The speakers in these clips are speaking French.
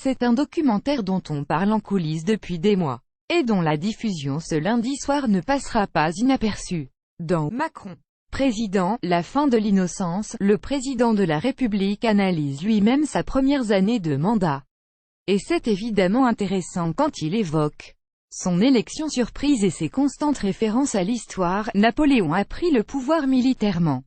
C'est un documentaire dont on parle en coulisses depuis des mois, et dont la diffusion ce lundi soir ne passera pas inaperçue. Dans Macron, président, la fin de l'innocence, le président de la République analyse lui-même sa première année de mandat. Et c'est évidemment intéressant quand il évoque son élection surprise et ses constantes références à l'histoire. Napoléon a pris le pouvoir militairement.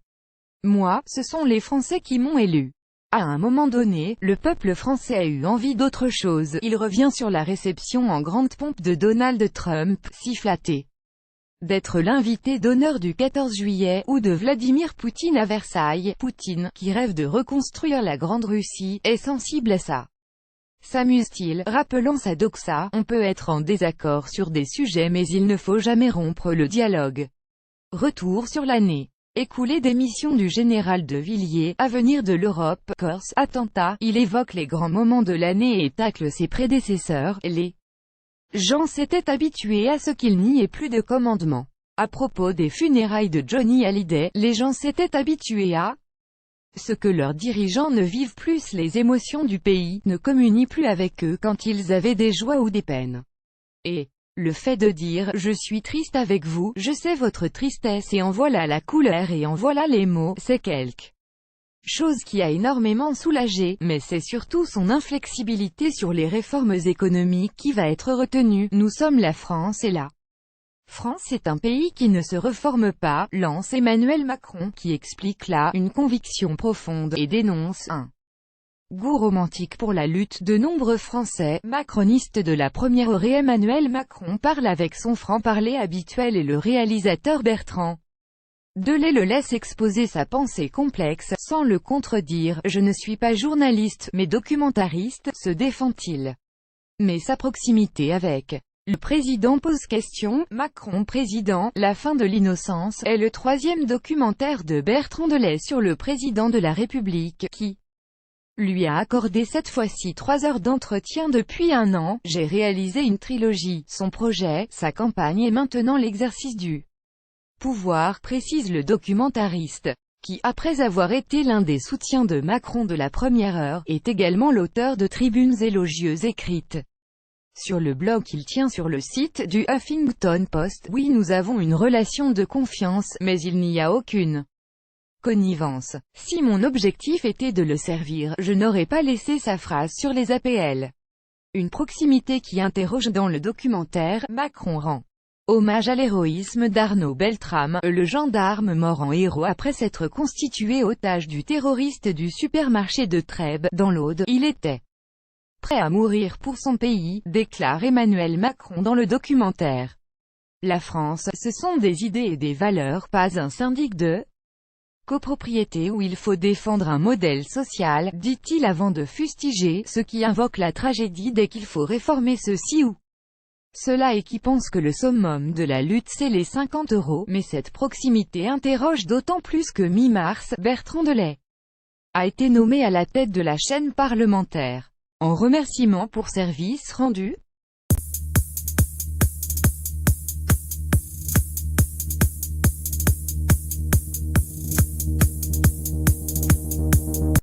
Moi, ce sont les Français qui m'ont élu. À un moment donné, le peuple français a eu envie d'autre chose. Il revient sur la réception en grande pompe de Donald Trump, si flatté d'être l'invité d'honneur du 14 juillet, ou de Vladimir Poutine à Versailles. Poutine, qui rêve de reconstruire la Grande Russie, est sensible à ça. S'amuse-t-il, rappelant sa doxa, on peut être en désaccord sur des sujets mais il ne faut jamais rompre le dialogue. Retour sur l'année écoulée démission du général de Villiers, avenir de l'Europe, Corse, attentat, il évoque les grands moments de l'année et tacle ses prédécesseurs, les gens s'étaient habitués à ce qu'il n'y ait plus de commandement. À propos des funérailles de Johnny Hallyday, les gens s'étaient habitués à ce que leurs dirigeants ne vivent plus les émotions du pays, ne communient plus avec eux quand ils avaient des joies ou des peines. Et le fait de dire « je suis triste avec vous, je sais votre tristesse et en voilà la couleur et en voilà les mots », c'est quelque chose qui a énormément soulagé, mais c'est surtout son inflexibilité sur les réformes économiques qui va être retenue. Nous sommes la France et la France est un pays qui ne se reforme pas, lance Emmanuel Macron, qui explique là une conviction profonde, et dénonce un goût romantique pour la lutte. De nombreux Français, macronistes de la première heure, et Emmanuel Macron parle avec son franc-parler habituel et le réalisateur Bertrand Delay le laisse exposer sa pensée complexe, sans le contredire. « Je ne suis pas journaliste, mais documentariste », se défend-il. Mais sa proximité avec le président pose question. Macron président, la fin de l'innocence, est le troisième documentaire de Bertrand Delay sur le président de la République, qui lui a accordé cette fois-ci 3 heures d'entretien depuis un an. « J'ai réalisé une trilogie, son projet, sa campagne et maintenant l'exercice du pouvoir », précise le documentariste, qui, après avoir été l'un des soutiens de Macron de la première heure, est également l'auteur de tribunes élogieuses écrites sur le blog qu'il tient sur le site du Huffington Post. « Oui, nous avons une relation de confiance, mais il n'y a aucune connivence. Si mon objectif était de le servir, je n'aurais pas laissé sa phrase sur les APL. » Une proximité qui interroge. Dans le documentaire, Macron rend hommage à l'héroïsme d'Arnaud Beltrame, le gendarme mort en héros après s'être constitué otage du terroriste du supermarché de Trèbes, dans l'Aude. Il était prêt à mourir pour son pays, déclare Emmanuel Macron dans le documentaire. La France, ce sont des idées et des valeurs, pas un syndic de copropriété où il faut défendre un modèle social, dit-il avant de fustiger ceux qui invoquent la tragédie dès qu'il faut réformer ceci ou cela et qui pensent que le summum de la lutte c'est les 50 €. Mais cette proximité interroge d'autant plus que mi-mars, Bertrand Delay a été nommé à la tête de la chaîne parlementaire. En remerciement pour services rendus,